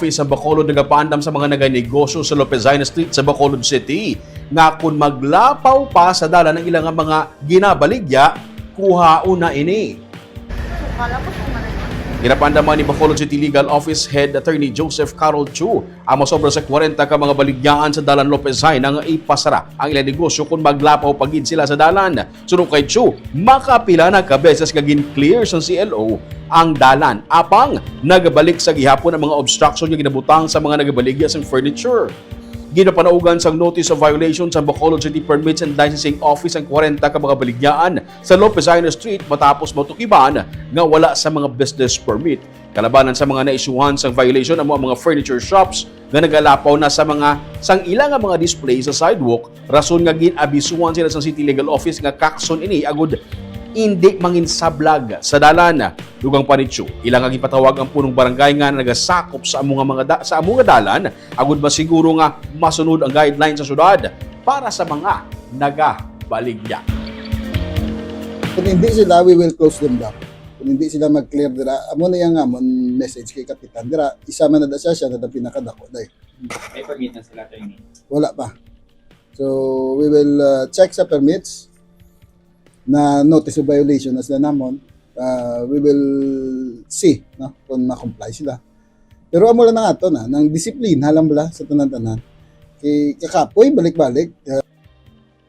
Office sa Bacolod nagapaandam sa mga naganegosyo sa Lopez Jaena Street sa Bacolod City nga kung maglapaw pa sa dalan ng ilang mga ginabaligya, kuhaon na ini. Ginapandaman ni Bacolod City Legal Office Head Attorney Joseph Carol Chu ang masobra sa 40 ka mga baligyaan sa dalan Lopez Jaena nga ipasara ang ilang negosyo kung maglapaw pagid sila sa dalan. Sunod kay Chu, makapila na ka beses nga gin-clear sa CLO ang dalan apang nagabalik sa gihapon ang mga obstruction nga ginabutang sa mga nagabaligya sa furniture. Ginapanaugan sang notice of violation sa Bacolod City Permits and Licensing Office ang 40 ka mga baligyaan sa Lopez Jaena Street matapos matukiban nga wala sa mga business permit. Kalabanan sa mga naisuhan sang violation ang mga furniture shops nga nagalapaw na sa ilang mga display sa sidewalk, rason nga ginabisuhan sila sa City Legal Office nga kakson ini agud hindi manginsablag sa dalan. Dugang panitsu, ilang ang ipatawag ang punong barangay nga nagasakop sa among dalan, agud masiguro nga masunod ang guidelines sa syudad para sa mga nagabaligya. Kung hindi sila, we will close them down. Kung hindi sila mag-clear dira, amo na yung amon message kay Kapitan dira, isa man na siya na pinakadako day. May permit na sila training? Wala pa. So we will check sa permits na notice of violation na sila namon. We will see no, kung ma-comply sila. Pero amo lang na ato na, ng disiplina halang bala sa tanan-tanan. Kay kakapoy, balik-balik.